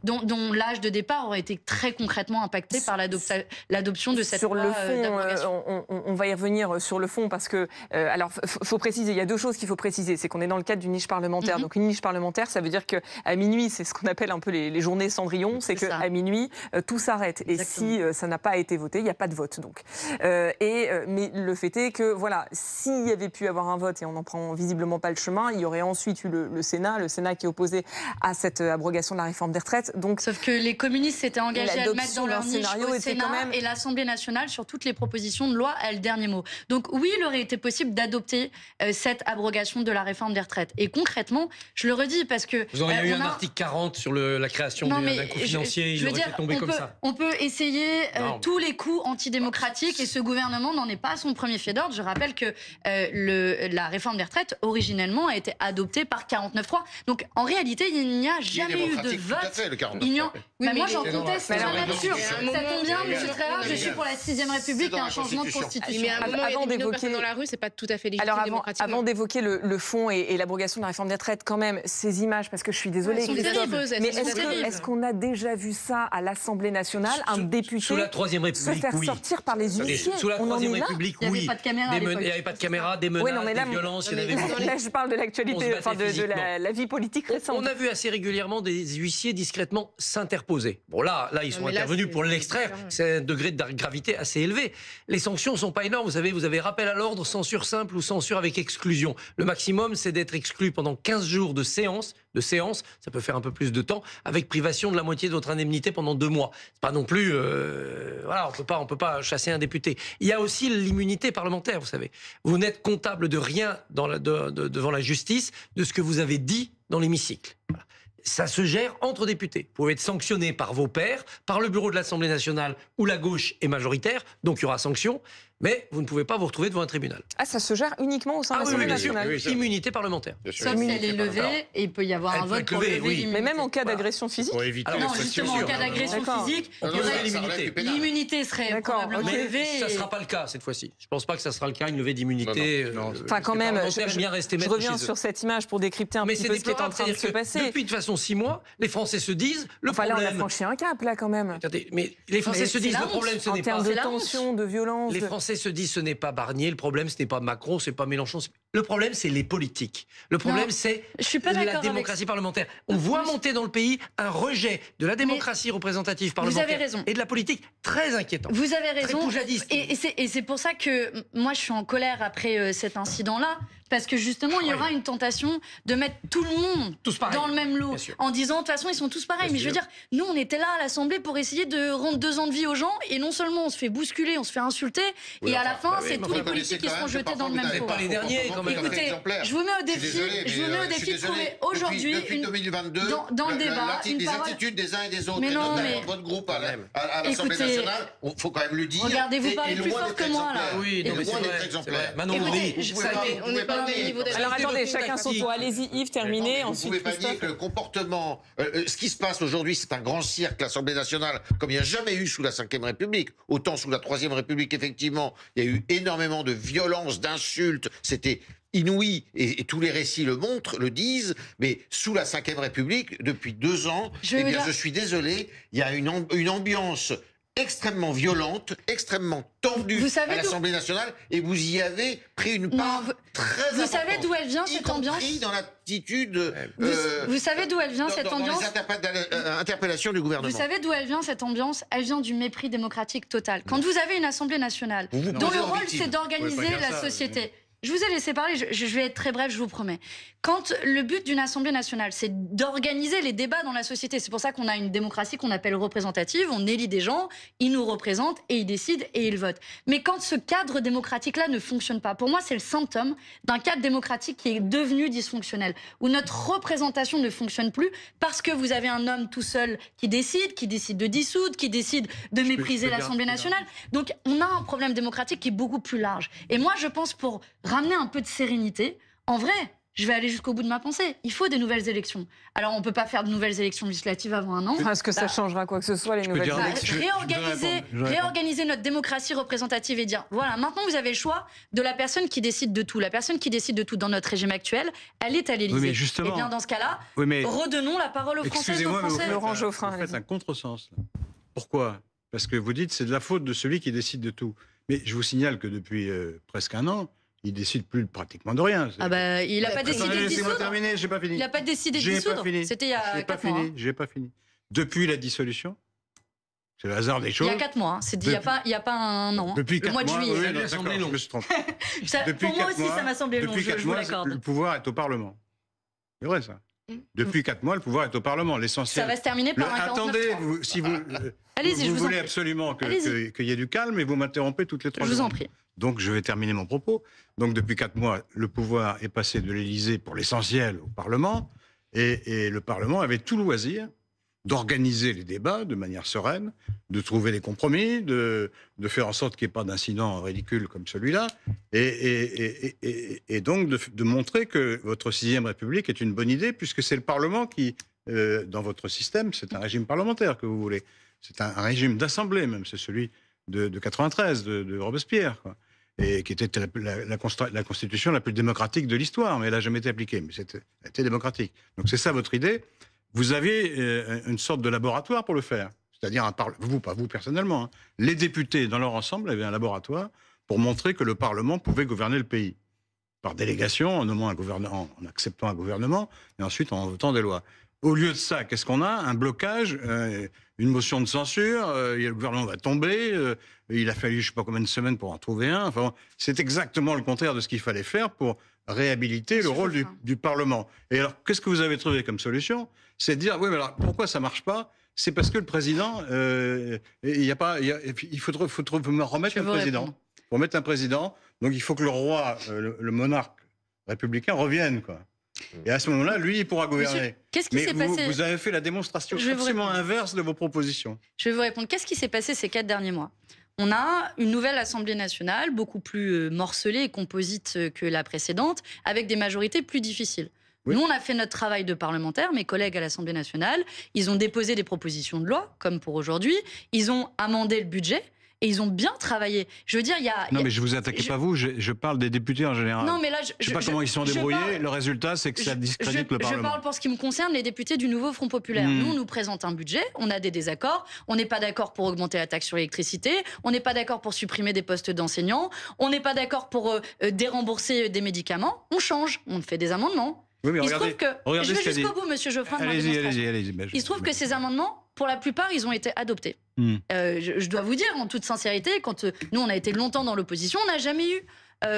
dont l'âge de départ aurait été très concrètement impacté par l'adoption de cette loi d'abrogation. On va y revenir sur le fond parce que, alors, faut préciser, il y a 2 choses qu'il faut préciser. C'est qu'on est dans le cadre d'une niche parlementaire. Donc une niche parlementaire, ça veut dire qu'à minuit, c'est ce qu'on appelle un peu les journées Cendrillon, c'est qu'à minuit, tout s'arrête. Et si ça n'a pas été voté, il n'y a pas de vote. Donc. Mais le fait est que, voilà, s'il y avait pu avoir un vote, et on n'en prend visiblement pas le chemin, il y aurait ensuite eu le Sénat qui est opposé à cette abrogation de la réforme des retraites. Donc, sauf que les communistes s'étaient engagés à le mettre dans leur niche au Sénat et l'Assemblée nationale, sur toutes les propositions de loi, a le dernier mot. Donc oui, il aurait été possible d'adopter cette abrogation de la réforme des retraites. Et concrètement, je le redis parce que... Vous auriez eu un article 40 sur la création d'un coup financier, il aurait tombé comme ça. On peut essayer tous les coups antidémocratiques et ce gouvernement n'en est pas à son premier fait d'ordre. Je rappelle que la réforme des retraites, originellement, a été adoptée par 49-3. Donc en réalité, il n'y a jamais eu de vote. Moi, j'en conteste la nature. Ça tombe bien, M. Tréhard, je suis pour la 6ème République et un changement de constitution. Mais à un moment, avant d'évoquer dans la rue, c'est pas tout à fait légitime démocratiquement. Avant d'évoquer le fond et l'abrogation de la réforme des retraites, quand même, ces images, parce que je suis désolée, mais est-ce qu'on a déjà vu ça à l'Assemblée nationale, un député sous la 3e République, se faire sortir par les huissiers? Sous la 3e République, oui. Il n'y avait pas de caméra. Il n'y avait pas de caméra, des menaces, des violences, il y en avait beaucoup. Là, je parle de l'actualité, enfin de la vie politique récente. On a vu assez régulièrement des huissiers discrètement s'interposer. Bon, là, ils sont intervenus pour l'extraire. C'est un degré de gravité assez élevé. Les sanctions ne sont pas énormes. Vous savez, vous avez rappel à l'ordre, censure simple ou censure avec exclusion. Le maximum, c'est d'être exclu pendant 15 jours de séance. Ça peut faire un peu plus de temps, avec privation de la moitié de votre indemnité pendant 2 mois. C'est pas non plus... voilà, on peut pas chasser un député. Il y a aussi l'immunité parlementaire, vous savez. Vous n'êtes comptable de rien devant la justice, de ce que vous avez dit dans l'hémicycle. Voilà. Ça se gère entre députés. Vous pouvez être sanctionné par vos pairs, par le bureau de l'Assemblée nationale où la gauche est majoritaire, donc il y aura sanction, mais vous ne pouvez pas vous retrouver devant un tribunal. Ah, ça se gère uniquement au sein de l'Assemblée nationale. Oui, immunité parlementaire. Sauf si elle est levée, et il peut y avoir un vote pour lever l'immunité. Mais même en cas d'agression physique. Non, justement, en cas d'agression physique, l'immunité serait probablement levée. Ça ne sera pas le cas cette fois-ci. Je ne pense pas que ça sera le cas, une levée d'immunité. Enfin, quand même, je reviens sur cette image pour décrypter un petit peu ce qui est en train de se passer. Depuis de toute façon 6 mois, les Français se disent le problème. Là, on a franchi un cap, là, quand même. Mais les Français se disent le problème, ce n'est pas. En termes de tension, de violence. Les Français Français se disent ce n'est pas Barnier, le problème ce n'est pas Macron, c'est pas Mélenchon. Le problème, c'est les politiques. Le problème, c'est la démocratie parlementaire. On voit monter dans le pays un rejet de la démocratie représentative parlementaire vous avez raison. et de la politique très inquiétant. Vous avez raison. Et c'est pour ça que moi, je suis en colère après cet incident-là. Parce que justement, il y aura une tentation de mettre tout le monde dans le même lot. En disant, de toute façon, ils sont tous pareils. Mais je veux dire, nous, on était là à l'Assemblée pour essayer de rendre 2 ans de vie aux gens. Et non seulement on se fait bousculer, on se fait insulter. Et à la fin, c'est tous les politiques qui seront jetés dans le même pot. Pas les derniers, quand même. Écoutez, je vous mets au défi, de trouver aujourd'hui, dans le débat, les attitudes des uns et des autres, et notamment votre groupe à l'Assemblée nationale, il faut quand même le dire. Regardez, vous parlez plus fort que moi, là. Oui, non, mais c'est vrai. Exemplaire. Manon, on n'est pas au niveau des... Alors attendez, chacun son tour. Allez-y, Yves, terminez. Vous ne pouvez pas dire que le comportement... ce qui se passe aujourd'hui, c'est un grand cirque, l'Assemblée nationale, comme il n'y a jamais eu sous la Ve République. Autant sous la Troisième République, effectivement, il y a eu énormément de violence, d'insultes. C'était inouï, et tous les récits le montrent, le disent, mais sous la Ve République, depuis 2 ans, je suis désolé, il y a une ambiance extrêmement violente, extrêmement tendue à l'Assemblée nationale, et vous y avez pris une part très importante. Vous savez d'où elle vient, cette ambiance ? Dans l'attitude... vous savez d'où elle vient, cette ambiance ? Dans les interpellations du gouvernement. Vous savez d'où elle vient, cette ambiance ? Elle vient du mépris démocratique total. Quand vous avez une Assemblée nationale, dont le rôle, c'est d'organiser la société... Je vous ai laissé parler, je vais être très bref, je vous promets. Quand le but d'une Assemblée nationale, c'est d'organiser les débats dans la société, c'est pour ça qu'on a une démocratie qu'on appelle représentative, on élit des gens, ils nous représentent et ils décident et ils votent. Mais quand ce cadre démocratique-là ne fonctionne pas, pour moi c'est le symptôme d'un cadre démocratique qui est devenu dysfonctionnel, où notre représentation ne fonctionne plus parce que vous avez un homme tout seul qui décide de dissoudre, qui décide de mépriser l'Assemblée nationale. Donc on a un problème démocratique qui est beaucoup plus large. Et moi je pense pour ramener un peu de sérénité, en vrai, je vais aller jusqu'au bout de ma pensée. Il faut des nouvelles élections. Alors, on ne peut pas faire de nouvelles élections législatives avant 1 an. Est-ce que ça changera quoi que ce soit, les nouvelles élections ? Réorganiser notre démocratie représentative et dire, voilà, maintenant vous avez le choix de la personne qui décide de tout. La personne qui décide de tout dans notre régime actuel, elle est à l'Élysée. Et bien, dans ce cas-là, redonnons la parole aux Françaises et aux Français. Laurent Geoffrin, vous faites un contresens. Là. Pourquoi ? Parce que vous dites c'est de la faute de celui qui décide de tout. Mais je vous signale que depuis presque 1 an, il décide plus pratiquement de rien. Ah bah, il n'a pas décidé de dissoudre. Laissez-moi terminer, j'ai pas fini. Il n'a pas décidé de dissoudre. C'était il y a 4 mois. J'ai pas fini. Depuis la dissolution, c'est le hasard des choses. Il y a 4 mois. C'est dit il y a pas 1 an. Depuis 4 mois. Le mois de juillet. Oui, d'accord, je me suis trompé. Pour moi aussi, ça m'a semblé long. Depuis 4 mois, le pouvoir est au Parlement. C'est vrai ça. Depuis 4 mois, le pouvoir est au Parlement. L'essentiel. Ça va se terminer par un 49.3. Attendez, si vous voulez absolument qu'il y ait du calme, et vous m'interrompez toutes les 3 secondes. Je vous en prie. Donc, je vais terminer mon propos. Donc, depuis 4 mois, le pouvoir est passé de l'Élysée, pour l'essentiel, au Parlement. Et le Parlement avait tout loisir d'organiser les débats de manière sereine, de trouver des compromis, de faire en sorte qu'il n'y ait pas d'incident ridicule comme celui-là, et donc de montrer que votre 6e République est une bonne idée, puisque c'est le Parlement qui, dans votre système, c'est un régime parlementaire que vous voulez. C'est un régime d'assemblée même, c'est celui de 93, de Robespierre, quoi. Et qui était la constitution la plus démocratique de l'histoire, mais elle n'a jamais été appliquée, mais c'était démocratique. Donc c'est ça votre idée. Vous avez une sorte de laboratoire pour le faire, c'est-à-dire, pas vous personnellement, hein. Les députés dans leur ensemble avaient un laboratoire pour montrer que le Parlement pouvait gouverner le pays, par délégation, en nommant un gouvernement, en acceptant un gouvernement, et ensuite en votant des lois. Au lieu de ça, qu'est-ce qu'on a ? Un blocage, une motion de censure, le gouvernement va tomber, il a fallu je ne sais pas combien de semaines pour en trouver un. Enfin, c'est exactement le contraire de ce qu'il fallait faire pour réhabiliter le rôle du Parlement. Et alors, qu'est-ce que vous avez trouvé comme solution ? C'est de dire, oui, mais alors pourquoi ça ne marche pas ? C'est parce que le président, il faut remettre un président. Pour mettre un président, donc il faut que le roi, le monarque républicain revienne, quoi. Et à ce moment-là, lui, il pourra gouverner. Monsieur, qu'est-ce qui s'est passé ? Vous avez fait la démonstration absolument inverse de vos propositions. Je vais vous répondre. Qu'est-ce qui s'est passé ces 4 derniers mois ? On a une nouvelle Assemblée nationale, beaucoup plus morcelée et composite que la précédente, avec des majorités plus difficiles. Oui. Nous, on a fait notre travail de parlementaire, mes collègues à l'Assemblée nationale, ils ont déposé des propositions de loi, comme pour aujourd'hui, ils ont amendé le budget, et ils ont bien travaillé. Je veux dire, Non, mais je vous attaque pas vous, je parle des députés en général. Non, mais là, je sais pas comment ils sont débrouillés. Le résultat, c'est que ça discrédite le Parlement. Je parle pour ce qui me concerne, les députés du nouveau Front populaire. Nous, on nous présente un budget, on a des désaccords, on n'est pas d'accord pour augmenter la taxe sur l'électricité, on n'est pas d'accord pour supprimer des postes d'enseignants, on n'est pas d'accord pour dérembourser des médicaments. On change, on fait des amendements. Oui, mais il se trouve que, je vais jusqu'au bout, monsieur Geoffrin. Allez-y. Il se trouve que ces amendements, pour la plupart, ils ont été adoptés. Je dois vous dire, en toute sincérité, quand nous, on a été longtemps dans l'opposition, on n'a jamais eu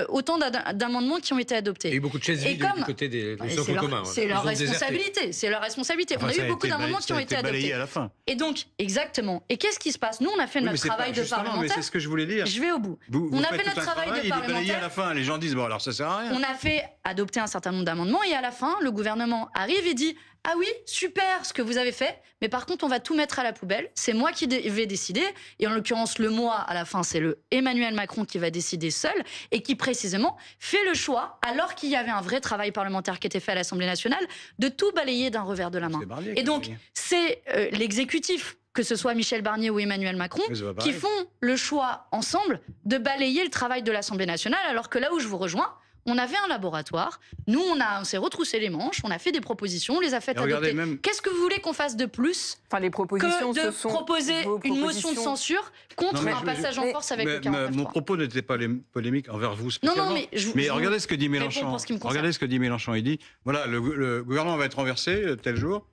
autant d'amendements qui ont été adoptés. Il y a eu beaucoup de chaises vides du côté des socles communs. C'est leur responsabilité. C'est leur responsabilité. Enfin, on a eu beaucoup d'amendements qui ont été adoptés. À la fin. Et donc, exactement. Et qu'est-ce qui se passe? Nous, on a fait notre travail de parlementaire. Mais c'est ce que je voulais dire. Je vais au bout. On a fait notre travail de parlementaire. À la fin, les gens disent bon, alors ça sert à rien. On a fait adopter un certain nombre d'amendements et à la fin, le gouvernement arrive et dit ah oui, super ce que vous avez fait, mais par contre, on va tout mettre à la poubelle. C'est moi qui vais décider. Et en l'occurrence, le moi, à la fin, c'est le Emmanuel Macron qui va décider seul et qui, précisément, fait le choix, alors qu'il y avait un vrai travail parlementaire qui était fait à l'Assemblée nationale, de tout balayer d'un revers de la main. Et donc, c'est l'exécutif, que ce soit Michel Barnier ou Emmanuel Macron, qui font le choix ensemble de balayer le travail de l'Assemblée nationale, alors que là où je vous rejoins, on avait un laboratoire, nous on s'est retroussé les manches, on a fait des propositions, on les a fait adopter. Qu'est-ce que vous voulez qu'on fasse de plus les propositions, que de proposer une motion de censure contre un passage en force avec le 49.3 ? Mon propos n'était pas polémique envers vous spécialement. Non, mais regardez ce que dit Mélenchon. Regardez ce que dit Mélenchon. Il dit voilà, le gouvernement va être renversé tel jour,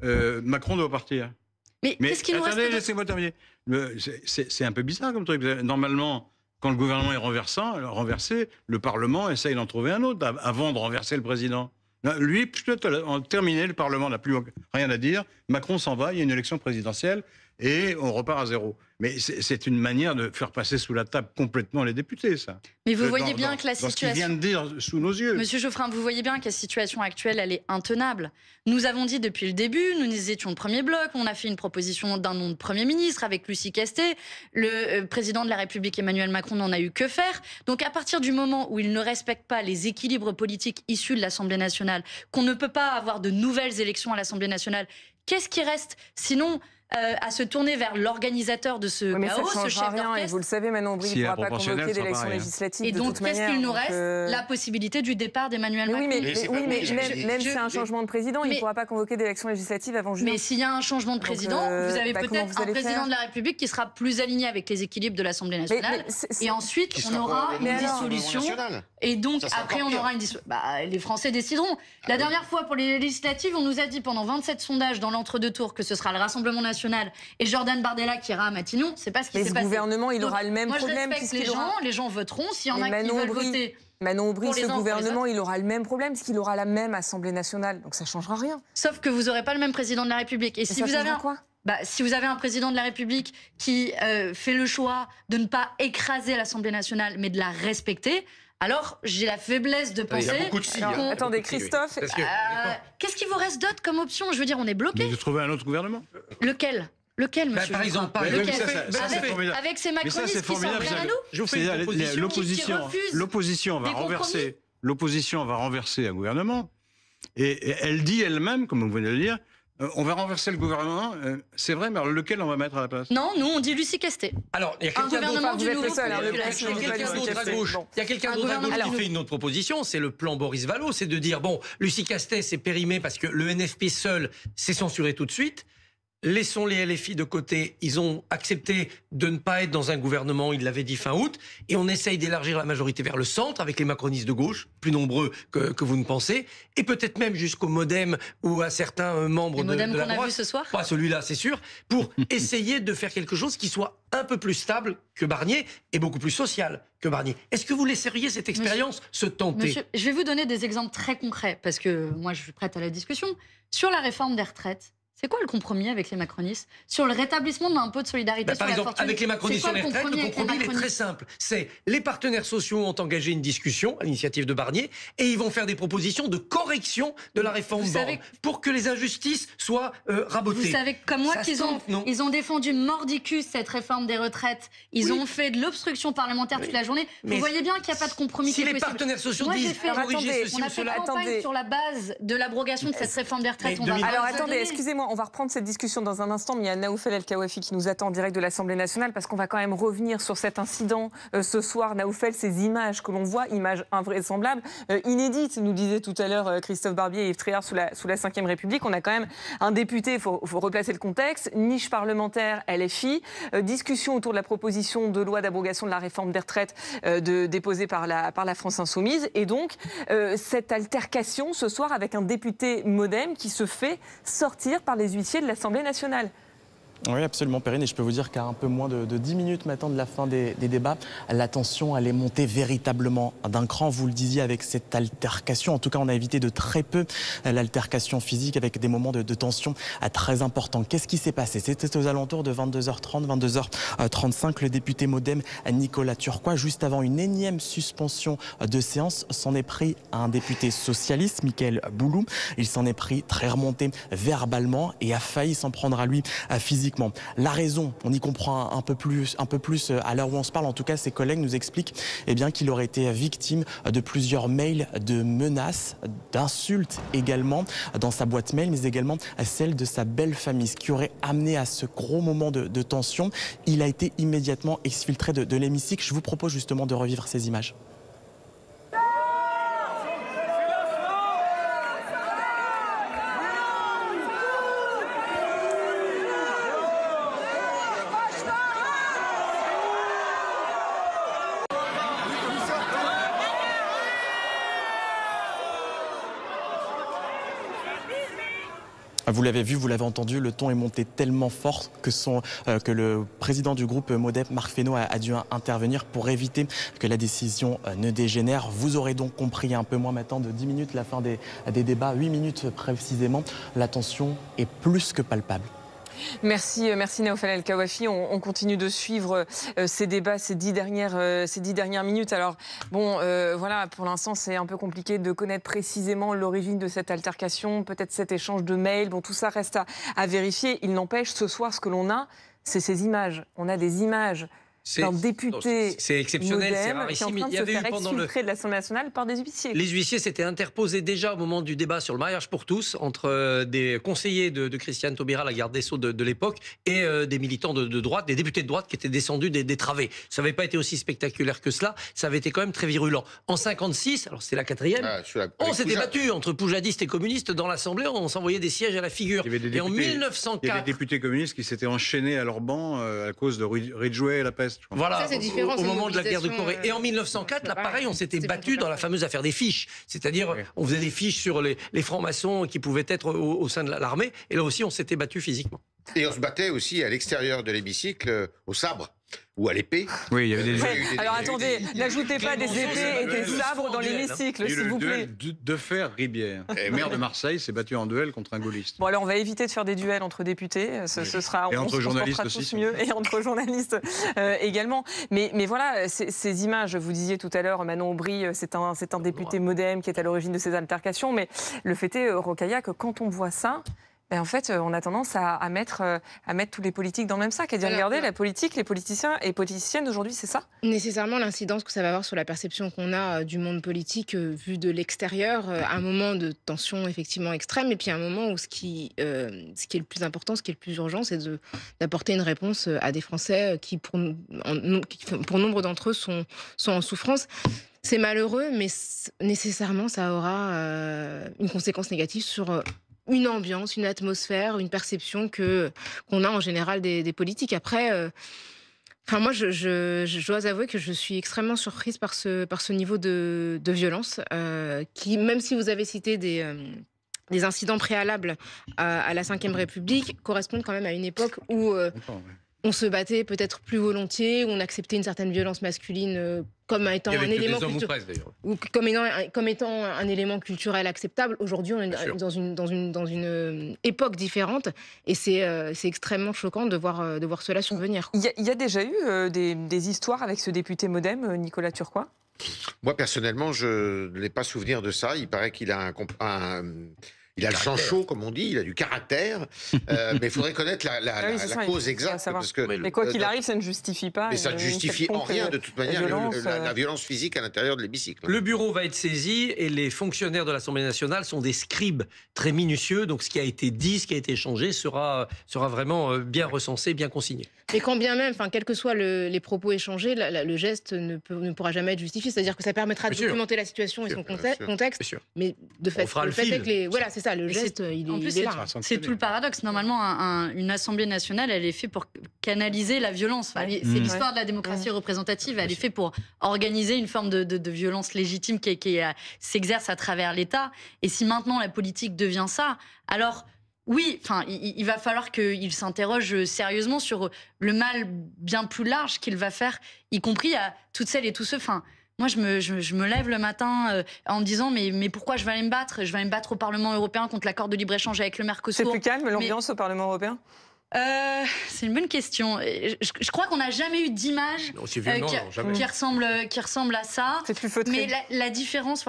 Macron doit partir. Mais qu'est-ce qu'il nous reste ? Attendez, laissez-moi terminer. C'est un peu bizarre comme truc. Normalement, quand le gouvernement est renversé, le Parlement essaye d'en trouver un autre avant de renverser le président. Lui, peut-être en terminer, le Parlement n'a plus rien à dire. Macron s'en va, il y a une élection présidentielle et on repart à zéro. Mais c'est une manière de faire passer sous la table complètement les députés, ça. Mais vous voyez bien que la situation... Dans ce qu'il vient de dire sous nos yeux. Monsieur Geoffrin, vous voyez bien que la situation actuelle, elle est intenable. Nous avons dit depuis le début, nous étions le premier bloc, on a fait une proposition d'un nom de Premier ministre avec Lucie Castet. Le président de la République, Emmanuel Macron, n'en a eu que faire. Donc à partir du moment où il ne respecte pas les équilibres politiques issus de l'Assemblée nationale, qu'on ne peut pas avoir de nouvelles élections à l'Assemblée nationale, qu'est-ce qui reste sinon à se tourner vers l'organisateur de ce chaos, ce chef d'orchestre. Et vous le savez, Manon Aubry, il ne pourra pas convoquer d'élections législatives. Et donc, qu'est-ce qu'il nous reste ? La possibilité du départ d'Emmanuel Macron. Mais même s'il y a un changement de président, il ne pourra pas convoquer d'élections législatives avant juin. Mais s'il y a un changement de président, vous avez peut-être un président de la République qui sera plus aligné avec les équilibres de l'Assemblée nationale. Et ensuite, on aura une dissolution. Et donc, après, on aura une dissolution. Les Français décideront. La dernière fois, pour les législatives, on nous a dit pendant 27 sondages dans l'entre-deux tours que ce sera le Rassemblement national et Jordan Bardella qui ira à Matignon. C'est pas ce qui s'est passé. Mais ce gouvernement, il aura le même problème. Moi, je respecte les gens voteront. S'il y en a qui veulent voter... Manon Aubry, ce gouvernement, il aura le même problème, parce qu'il aura la même Assemblée nationale. Donc ça ne changera rien. Sauf que vous n'aurez pas le même président de la République. Et si vous avez si vous avez un président de la République qui fait le choix de ne pas écraser l'Assemblée nationale, mais de la respecter... Alors, j'ai la faiblesse de penser... Il y a beaucoup de signes. Attendez, Christophe... Qu'est-ce qui vous reste d'autre comme option ? Je veux dire, on est bloqué. Mais de trouver un autre gouvernement. Lequel, monsieur par exemple, avec ces macronistes qui s'en prennent à nous. L'opposition va renverser un gouvernement. Et elle dit elle-même, comme vous venez de le dire, on va renverser le gouvernement, c'est vrai, mais alors lequel on va mettre à la place ? Non, nous on dit Lucie Castet. Alors, il y a quelqu'un d'autre à gauche. Il y a quelqu'un d'autre à gauche qui fait une autre proposition, c'est le plan Boris Vallaud, c'est de dire, bon, Lucie Castet c'est périmé parce que le NFP seul s'est censuré tout de suite. Laissons les LFI de côté, ils ont accepté de ne pas être dans un gouvernement, ils l'avaient dit fin août, et on essaye d'élargir la majorité vers le centre avec les macronistes de gauche, plus nombreux que vous ne pensez, et peut-être même jusqu'au MoDem ou à certains membres de la droite. Le MoDem qu'on a vu ce soir ? Pas celui-là, c'est sûr, pour essayer de faire quelque chose qui soit un peu plus stable que Barnier et beaucoup plus social que Barnier. Est-ce que vous laisseriez cette expérience se tenter ? Monsieur, je vais vous donner des exemples très concrets, parce que moi je suis prête à la discussion. Sur la réforme des retraites, c'est quoi le compromis avec les macronistes sur le rétablissement de l'impôt de solidarité sur la fortune ? Par exemple, avec les macronistes sur les retraites, le compromis il est très simple. C'est les partenaires sociaux ont engagé une discussion à l'initiative de Barnier et ils vont faire des propositions de correction de la réforme Borne pour que les injustices soient rabotées. Vous savez comme moi qu'ils ont défendu mordicus cette réforme des retraites. Ils ont fait de l'obstruction parlementaire toute la journée. Vous voyez bien qu'il n'y a pas de compromis. Si les partenaires sociaux disent corriger ceci ou cela... On a fait campagne sur la base de l'abrogation de cette réforme des retraites. Alors attendez, excusez-moi. on va reprendre cette discussion dans un instant, mais il y a Naoufel El Kawafi qui nous attend en direct de l'Assemblée nationale, parce qu'on va quand même revenir sur cet incident ce soir. Naoufel, ces images que l'on voit, images invraisemblables, inédites, nous disait tout à l'heure Christophe Barbier et Yves Tréhard sous la Ve République. On a quand même un député, il faut replacer le contexte, niche parlementaire LFI, discussion autour de la proposition de loi d'abrogation de la réforme des retraites déposée par la France Insoumise, et donc cette altercation ce soir avec un député MoDem qui se fait sortir par les huissiers de l'Assemblée nationale. Oui, absolument, Perrine. Et je peux vous dire qu'à un peu moins de 10 minutes maintenant de la fin des débats, la tension allait monter véritablement d'un cran. Vous le disiez, avec cette altercation. En tout cas, on a évité de très peu l'altercation physique, avec des moments de tension très importants. Qu'est-ce qui s'est passé? C'était aux alentours de 22h30, 22h35. Le député MoDem Nicolas Turquois, juste avant une énième suspension de séance, s'en est pris à un député socialiste, Mickaël Boulou. Il s'en est pris très remonté verbalement et a failli s'en prendre à lui physiquement. La raison, on y comprend un peu plus à l'heure où on se parle. En tout cas, ses collègues nous expliquent qu'il aurait été victime de plusieurs mails de menaces, d'insultes également dans sa boîte mail, mais également celle de sa belle famille, ce qui aurait amené à ce gros moment de tension. Il a été immédiatement exfiltré de l'hémicycle. Je vous propose justement de revivre ces images. Vous l'avez vu, vous l'avez entendu, le ton est monté tellement fort que le président du groupe MoDem, Marc Fesneau, a dû intervenir pour éviter que la décision ne dégénère. Vous aurez donc compris un peu moins maintenant de 10 minutes la fin des débats, 8 minutes précisément. La tension est plus que palpable. Merci Naoufel El Kawafi. On continue de suivre ces débats, ces 10 dernières minutes. Alors bon, voilà, pour l'instant c'est un peu compliqué de connaître précisément l'origine de cette altercation, peut-être cet échange de mails. Bon, tout ça reste à vérifier. Il n'empêche, ce soir, ce que l'on a, c'est ces images. On a des images d'un député c'est exceptionnel, c'est rarissime. Qui est en train de se faire exfiltrer de l'Assemblée nationale par des huissiers. Les huissiers s'étaient interposés déjà au moment du débat sur le mariage pour tous entre des conseillers de Christiane Taubira, la garde des Sceaux de l'époque, et des militants de droite, des députés de droite qui étaient descendus des travées. Ça n'avait pas été aussi spectaculaire que cela, ça avait été quand même très virulent. En 56, alors c'était la 4e, on s'était battu entre poujadistes et communistes dans l'Assemblée, on s'envoyait des sièges à la figure. Et en 1904... Il y avait des députés communistes qui s'étaient enchaînés à leur banc à cause de Ridgway et la peste. Voilà, ça, différent, au moment de la guerre de Corée. Et en 1904, là, pareil, on s'était battu dans la fameuse affaire des fiches. C'est-à-dire, on faisait des fiches sur les francs-maçons qui pouvaient être au sein de l'armée. Et là aussi, on s'était battu physiquement. Et on se battait aussi à l'extérieur de l'hémicycle au sabre ou à l'épée. Oui, il y avait des... Alors attendez, n'ajoutez pas des épées et des sabres dans l'hémicycle, s'il vous plaît. De fer Ribière, maire de Marseille, s'est battu en duel contre un gaulliste. Bon, alors on va éviter de faire des duels entre députés. Ce sera, et entre journalistes tous aussi. mieux, et entre journalistes également. Mais voilà, ces images, vous disiez tout à l'heure, Manon Aubry, c'est un député MoDem qui est à l'origine de ces altercations. Mais le fait est, Rokhaya, que quand on voit ça, en fait, on a tendance à mettre tous les politiques dans le même sac, à dire, regardez, la politique, les politiciens et politiciennes aujourd'hui, c'est ça? Nécessairement, l'incidence que ça va avoir sur la perception qu'on a du monde politique vu de l'extérieur, un moment de tension effectivement extrême, et puis un moment où ce qui est le plus important, ce qui est le plus urgent, c'est d'apporter une réponse à des Français qui, pour nombre d'entre eux, sont en souffrance. C'est malheureux, mais nécessairement, ça aura une conséquence négative sur... une ambiance, une atmosphère, une perception qu'on a en général des politiques. Après, moi, je dois avouer que je suis extrêmement surprise par ce niveau de violence, qui, même si vous avez cité des incidents préalables à la Ve République, correspondent quand même à une époque où on se battait peut-être plus volontiers, où on acceptait une certaine violence masculine comme étant un élément comme étant un élément culturel acceptable. Aujourd'hui, on est dans une époque différente, et c'est extrêmement choquant de voir cela survenir. Il y a déjà eu des histoires avec ce député MoDem, Nicolas Turquois? Moi, personnellement, je n'ai pas souvenir de ça. Il paraît qu'il a Il a le sang chaud, comme on dit, il a du caractère, mais il faudrait connaître la cause exacte. Parce que, mais quoi qu'il arrive, ça ne justifie pas. Mais ça ne justifie en rien, de toute manière, la violence physique à l'intérieur de l'hémicycle. Le bureau va être saisi et les fonctionnaires de l'Assemblée nationale sont des scribes très minutieux. Donc ce qui a été dit, ce qui a été échangé sera vraiment bien recensé, bien consigné. Et quand bien même, quels que soient les propos échangés, le geste ne pourra jamais être justifié. C'est-à-dire que ça permettra de documenter la situation et son contexte. Mais de fait, voilà, c'est ça, le geste, il est là. C'est tout le paradoxe. Normalement, une Assemblée nationale, elle est faite pour canaliser la violence. C'est l'histoire de la démocratie représentative. Elle est faite pour organiser une forme de violence légitime qui s'exerce à travers l'État. Et si maintenant la politique devient ça, alors... Oui, il va falloir qu'il s'interroge sérieusement sur le mal bien plus large qu'il va faire, y compris à toutes celles et tous ceux... Moi, je me lève le matin en me disant mais pourquoi je vais aller me battre ? Je vais aller me battre au Parlement européen contre l'accord de libre-écéchange avec le Mercosur. C'est plus calme l'ambiance au Parlement européen ? C'est une bonne question. Je crois qu'on n'a jamais eu d'image qui ressemble à ça. C'est plus feutré. Mais la différence,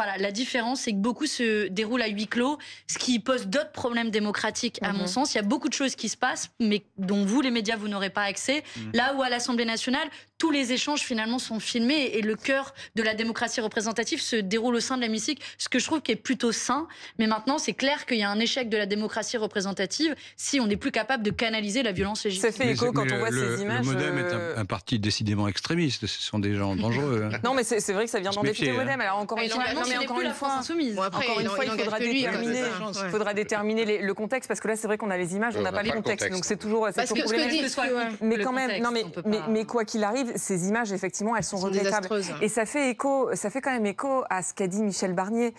c'est que beaucoup se déroule à huis clos, ce qui pose d'autres problèmes démocratiques à mon sens. Il y a beaucoup de choses qui se passent, mais dont vous, les médias, vous n'aurez pas accès. Là où à l'Assemblée nationale, tous les échanges finalement sont filmés et le cœur de la démocratie représentative se déroule au sein de l'hémicycle, ce que je trouve qui est plutôt sain. Mais maintenant, c'est clair qu'il y a un échec de la démocratie représentative si on n'est plus capable de canaliser la violence légitime. Ça fait écho quand on voit ces images. Le MoDem est un parti décidément extrémiste. Ce sont des gens dangereux. Non, mais c'est vrai que ça vient d'en député MoDem. Alors encore une fois, il faudra déterminer le contexte, parce que là, c'est vrai qu'on a les images, on n'a pas les contextes. Donc c'est toujours problématique. Mais quand même, mais quoi qu'il arrive, ces images, effectivement, elles sont regrettables. Et ça fait quand même écho à ce qu'a dit Michel Barnier.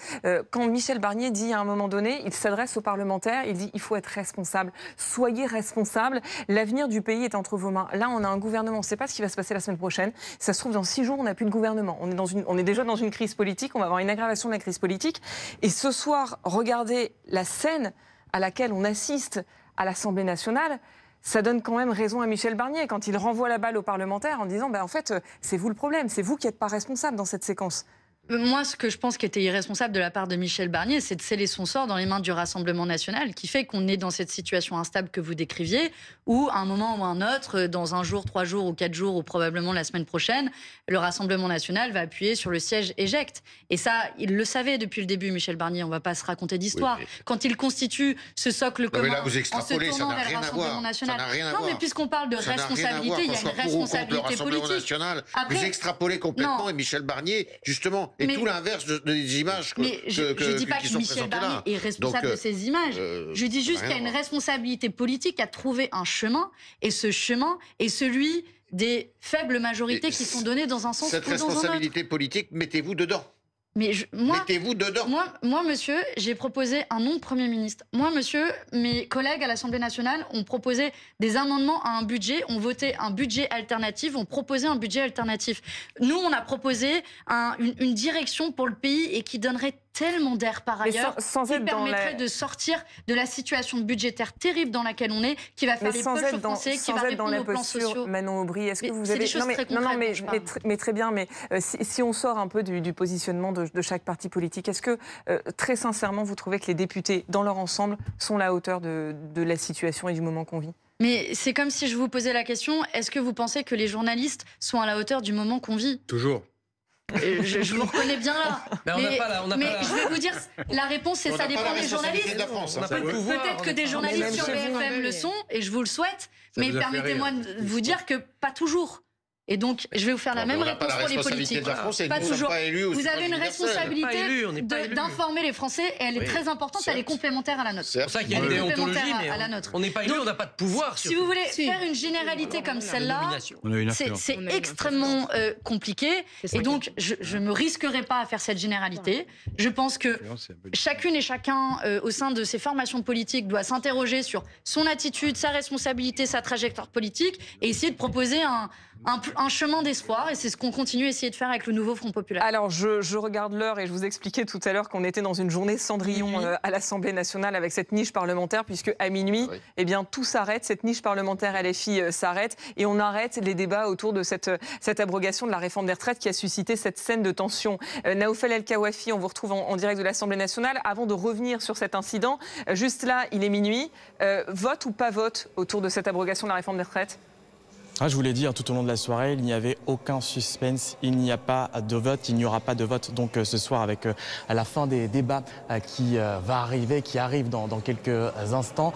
Quand Michel Barnier dit à un moment donné, il s'adresse aux parlementaires, il dit il faut être responsable. Soyez responsables. L'avenir du pays est entre vos mains. Là, on a un gouvernement. On ne sait pas ce qui va se passer la semaine prochaine. Ça se trouve, dans 6 jours, on n'a plus de gouvernement. On est déjà dans une crise politique. On va avoir une aggravation de la crise politique. Et ce soir, regardez la scène à laquelle on assiste à l'Assemblée nationale. Ça donne quand même raison à Michel Barnier quand il renvoie la balle aux parlementaires en disant en fait, c'est vous le problème, c'est vous qui n'êtes pas responsable dans cette séquence. Moi, ce que je pense qui était irresponsable de la part de Michel Barnier, c'est de sceller son sort dans les mains du Rassemblement national, qui fait qu'on est dans cette situation instable que vous décriviez, où à un moment ou un autre, dans 1 jour, 3 jours ou 4 jours, ou probablement la semaine prochaine, le Rassemblement national va appuyer sur le siège éjecte. Et ça, il le savait depuis le début, Michel Barnier, on ne va pas se raconter d'histoire. Oui, mais... Quand il constitue ce socle commun, là, vous extrapolez, en se tournant vers le Rassemblement national. Non, mais puisqu'on parle de responsabilité, il y a une responsabilité politique. Après, vous extrapolez complètement, et Michel Barnier, justement, est tout l'inverse des images je ne dis pas que Michel Barnier est responsable de ces images. Je dis juste qu'il y a une responsabilité politique à trouver un chemin, et ce chemin est celui des faibles majorités qui sont données dans un sens ou dans un autre. Cette responsabilité politique, mettez-vous dedans. Mettez-vous dedans. Moi, monsieur, j'ai proposé un nom de Premier ministre. Moi, monsieur, mes collègues à l'Assemblée nationale ont proposé des amendements à un budget, ont voté un budget alternatif, ont proposé un budget alternatif. Nous, on a proposé une direction pour le pays et qui donnerait tellement d'air par ailleurs, qui permettrait de sortir de la situation budgétaire terrible dans laquelle on est, qui va faire les poches aux Français, qui va répondre aux plans sociaux. Manon Aubry, est-ce que vous avez... mais très bien, mais si on sort un peu du positionnement de chaque parti politique, est-ce que très sincèrement vous trouvez que les députés dans leur ensemble sont à la hauteur de la situation et du moment qu'on vit ? Mais c'est comme si je vous posais la question, est-ce que vous pensez que les journalistes sont à la hauteur du moment qu'on vit ? Toujours. Je vous reconnais bien là. Mais je vais vous dire, la réponse c'est ça dépend des journalistes. Peut-être que des journalistes sur BFM le sont, et je vous le souhaite, mais permettez-moi de vous dire que pas toujours. Et donc, je vais vous faire la même réponse pour les politiques. Pas toujours. Vous avez une responsabilité d'informer les Français, et elle est très importante, elle est complémentaire à la nôtre. C'est pour ça qu'il y a une déontologie, mais on n'est pas élu, on n'a pas de pouvoir. Si vous voulez faire une généralité comme celle-là, c'est extrêmement compliqué. Et donc, je ne me risquerai pas à faire cette généralité. Je pense que chacune et chacun, au sein de ces formations politiques, doit s'interroger sur son attitude, sa responsabilité, sa trajectoire politique, et essayer de proposer un chemin d'espoir, et c'est ce qu'on continue à essayer de faire avec le nouveau Front populaire. Alors, je regarde l'heure et je vous expliquais tout à l'heure qu'on était dans une journée Cendrillon à l'Assemblée nationale avec cette niche parlementaire, puisque à minuit, eh bien, tout s'arrête, cette niche parlementaire LFI s'arrête, et on arrête les débats autour de cette abrogation de la réforme des retraites qui a suscité cette scène de tension. Naoufel El Kawafi, on vous retrouve en direct de l'Assemblée nationale. Avant de revenir sur cet incident, juste là, il est minuit. Vote ou pas vote autour de cette abrogation de la réforme des retraites ? Je vous l'ai dit, tout au long de la soirée, il n'y avait aucun suspense, il n'y a pas de vote, il n'y aura pas de vote donc ce soir avec à la fin des débats qui arrive dans quelques instants.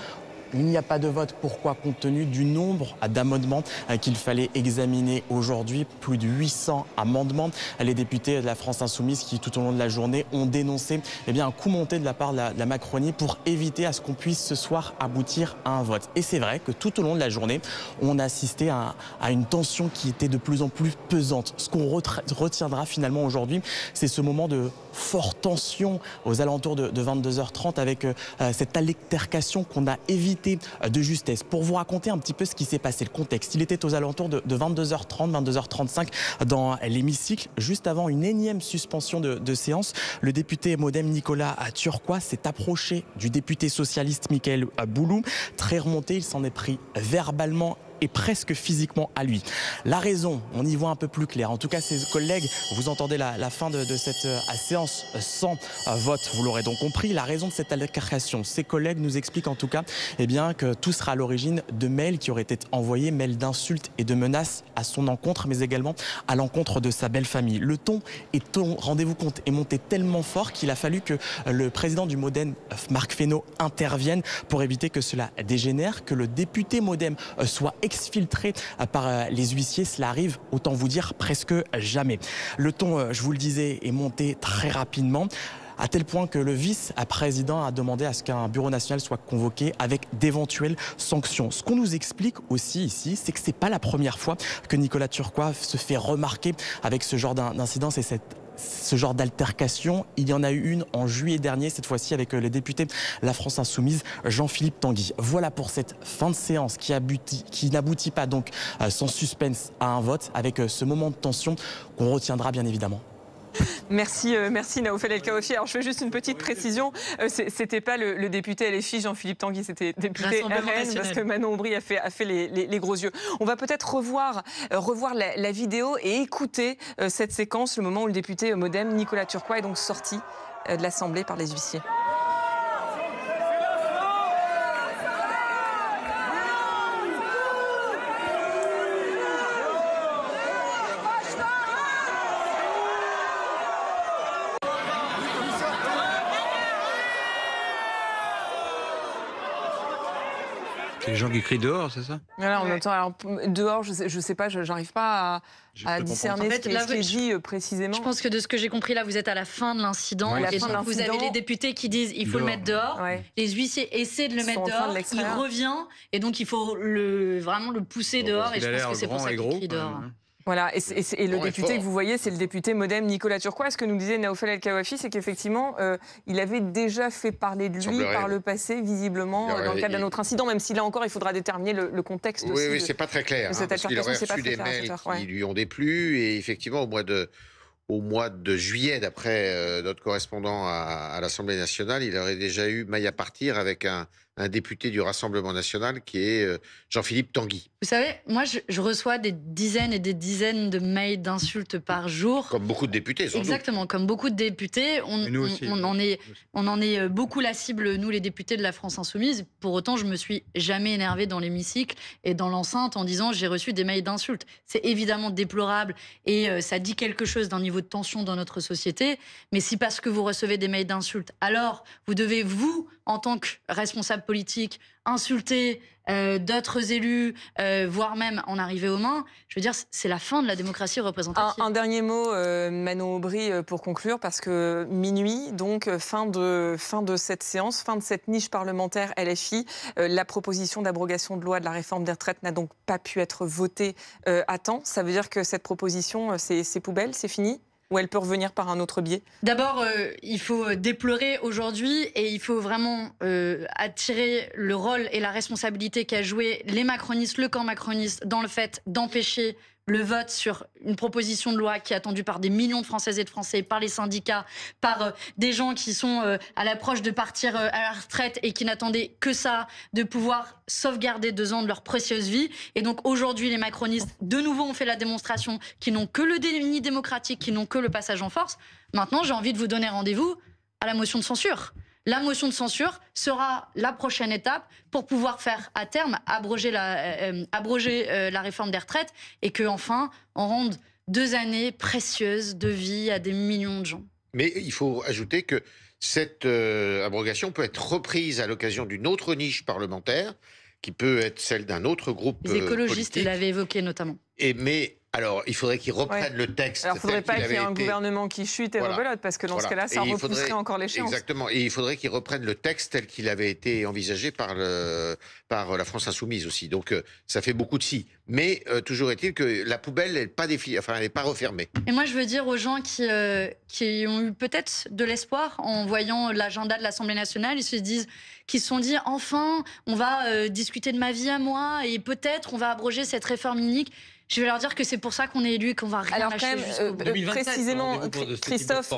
Il n'y a pas de vote. Pourquoi ? Compte tenu du nombre d'amendements qu'il fallait examiner aujourd'hui, plus de 800 amendements. Les députés de la France Insoumise qui, tout au long de la journée, ont dénoncé un coup monté de la part de la Macronie pour éviter à ce qu'on puisse ce soir aboutir à un vote. Et c'est vrai que tout au long de la journée, on a assisté à une tension qui était de plus en plus pesante. Ce qu'on retiendra finalement aujourd'hui, c'est ce moment de forte tension aux alentours de 22h30 avec cette altercation qu'on a évité de justesse. Pour vous raconter un petit peu ce qui s'est passé, le contexte, il était aux alentours de 22h30, 22h35 dans l'hémicycle, juste avant une énième suspension de séance. Le député MoDem Nicolas Turquois s'est approché du député socialiste Mickaël Boulou. Très remonté, il s'en est pris verbalement et presque physiquement à lui. La raison, on y voit un peu plus clair. En tout cas, ses collègues, vous entendez la fin de cette séance sans vote, vous l'aurez donc compris. La raison de cette altercation, ses collègues nous expliquent en tout cas que tout sera à l'origine de mails qui auraient été envoyés, mails d'insultes et de menaces à son encontre, mais également à l'encontre de sa belle famille. Le ton, rendez-vous compte, est monté tellement fort qu'il a fallu que le président du MoDem, Marc Fesneau, intervienne pour éviter que cela dégénère, que le député MoDem soit exfiltré par les huissiers. Cela arrive, autant vous dire, presque jamais. Le ton, je vous le disais, est monté très rapidement, à tel point que le vice-président a demandé à ce qu'un bureau national soit convoqué avec d'éventuelles sanctions. Ce qu'on nous explique aussi ici, c'est que c'est pas la première fois que Nicolas Turquois se fait remarquer avec ce genre d'incident. C'est ce genre d'altercation. Il y en a eu une en juillet dernier, cette fois-ci avec le député de la France Insoumise, Jean-Philippe Tanguy. Voilà pour cette fin de séance qui n'aboutit pas donc sans suspense à un vote, avec ce moment de tension qu'on retiendra bien évidemment. Merci Naoufel El Kawafi. Alors je fais juste une petite précision, c'était pas le député LFI Jean-Philippe Tanguy, c'était député RN, parce que Manon Aubry a fait les gros yeux. On va peut-être revoir la vidéo et écouter cette séquence, le moment où le député MoDem Nicolas Turquois est donc sorti de l'Assemblée par les huissiers. C'est les gens qui crient dehors, c'est ça? Voilà, on entend. Alors, dehors, je sais pas, j'arrive pas à discerner ce qui est dit précisément. Je pense que de ce que j'ai compris, là, vous êtes à la fin de l'incident. Et donc, vous avez les députés qui disent il faut le mettre dehors. Ouais. Les huissiers essaient de le mettre dehors. Il revient. Et donc, il faut vraiment le pousser dehors. Et je pense que c'est pour ça qu'il crie dehors. Voilà, et le député que vous voyez, c'est le député MoDem Nicolas Turquois. Ce que nous disait Naoufel El Kawafi, c'est qu'effectivement, il avait déjà fait parler de lui par le passé, visiblement, dans le cadre d'un autre incident, même si là encore, il faudra déterminer le contexte aussi. Oui, c'est pas très clair, parce qu'il aurait reçu des mails qui lui ont déplu, et effectivement, au mois de juillet, d'après notre correspondant à l'Assemblée nationale, il aurait déjà eu maille à partir avec un député du Rassemblement national qui est Jean-Philippe Tanguy. Vous savez, moi, je reçois des dizaines et des dizaines de mails d'insultes par jour. Comme beaucoup de députés, sans Exactement, doute. Comme beaucoup de députés. On en est beaucoup la cible, nous, les députés de la France Insoumise. Pour autant, je me suis jamais énervée dans l'hémicycle et dans l'enceinte en disant j'ai reçu des mails d'insultes. C'est évidemment déplorable et ça dit quelque chose d'un niveau de tension dans notre société. Mais si parce que vous recevez des mails d'insultes, alors vous devez, vous, en tant que responsable politique, insulter d'autres élus, voire même en arriver aux mains, je veux dire, c'est la fin de la démocratie représentative. Un dernier mot, Manon Aubry, pour conclure, parce que minuit, donc fin de cette séance, fin de cette niche parlementaire LFI, la proposition d'abrogation de loi de la réforme des retraites n'a donc pas pu être votée à temps. Ça veut dire que cette proposition, c'est poubelle, c'est fini ? Ou elle peut revenir par un autre biais? D'abord, il faut déplorer aujourd'hui et il faut vraiment attirer le rôle et la responsabilité qu'a joué les macronistes, le camp macroniste, dans le fait d'empêcher le vote sur une proposition de loi qui est attendue par des millions de Françaises et de Français, par les syndicats, par des gens qui sont à l'approche de partir à la retraite et qui n'attendaient que ça, de pouvoir sauvegarder 2 ans de leur précieuse vie. Et donc aujourd'hui, les macronistes, de nouveau, ont fait la démonstration qu'ils n'ont que le déni démocratique, qu'ils n'ont que le passage en force. Maintenant, j'ai envie de vous donner rendez-vous à la motion de censure. La motion de censure sera la prochaine étape pour pouvoir faire à terme abroger la réforme des retraites et que enfin on rende 2 années précieuses de vie à des millions de gens. Mais il faut ajouter que cette abrogation peut être reprise à l'occasion d'une autre niche parlementaire, qui peut être celle d'un autre groupe politique. Les écologistes politique. l'avaient évoqué notamment. Mais alors, il faudrait qu'ils reprennent le texte. Alors, il ne faudrait pas qu'il y ait un gouvernement qui chute et rebelote, parce que dans ce cas-là, ça repousserait encore l'échéance. Exactement. Et il faudrait qu'ils reprennent le texte tel qu'il avait été envisagé par la France Insoumise aussi. Donc, ça fait beaucoup de si. Mais toujours est-il que la poubelle n'est pas pas refermée. Et moi, je veux dire aux gens qui ont eu peut-être de l'espoir en voyant l'agenda de l'Assemblée nationale, qui se sont dit, enfin, on va discuter de ma vie à moi et peut-être on va abroger cette réforme unique. Je vais leur dire que c'est pour ça qu'on est élus et qu'on va rien lâcher jusqu'au bout. Précisément, Christophe,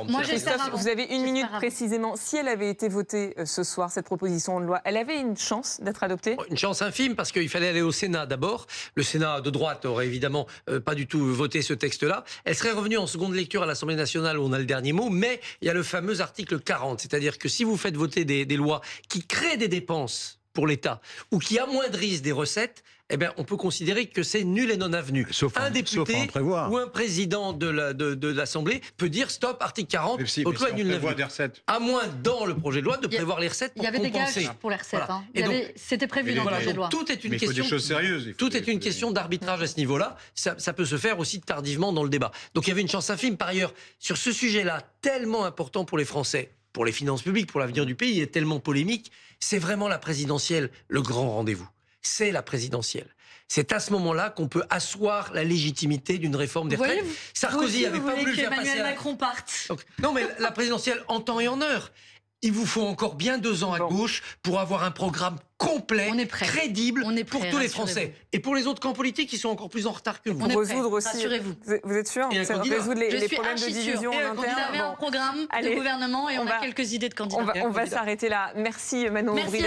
vous avez 1 minute précisément. Si elle avait été votée ce soir, cette proposition de loi, elle avait une chance d'être adoptée? Une chance infime, parce qu'il fallait aller au Sénat d'abord. Le Sénat de droite aurait évidemment pas du tout voté ce texte-là. Elle serait revenue en seconde lecture à l'Assemblée nationale où on a le dernier mot, mais il y a le fameux article 40, c'est-à-dire que si vous faites voter des lois qui créent des dépenses pour l'État ou qui amoindrissent des recettes, eh bien, on peut considérer que c'est nul et non avenu. Un député ou un président de l'Assemblée peut dire stop, article 40, haute loi nul avenu. À moins dans le projet de loi de prévoir les recettes pour compenser. Il y avait des gages pour les recettes. Voilà. C'était prévu dans le projet de loi. Tout est une question. Il faut des choses sérieuses. Tout est une question d'arbitrage à ce niveau-là. Ça peut se faire aussi tardivement dans le débat. Donc il y avait une chance infime. Par ailleurs, sur ce sujet-là, tellement important pour les Français, pour les finances publiques, pour l'avenir du pays, et tellement polémique, c'est vraiment la présidentielle le grand rendez-vous. C'est la présidentielle. C'est à ce moment-là qu'on peut asseoir la légitimité d'une réforme des retraites. Sarkozy n'avait pas voulu faire passer... Emmanuel Macron parte. Donc, non, mais la présidentielle en temps et en heure. Il vous faut encore bien 2 ans à gauche pour avoir un programme complet, crédible pour tous les Français. Et pour les autres camps politiques, ils sont encore plus en retard que vous. On est résoudre aussi. Rassurez-vous. Vous êtes sûr? Résoudre les problèmes de division en interne. Vous avez un programme de gouvernement et on a quelques idées de candidats. On va s'arrêter là. Merci Manon Aubry.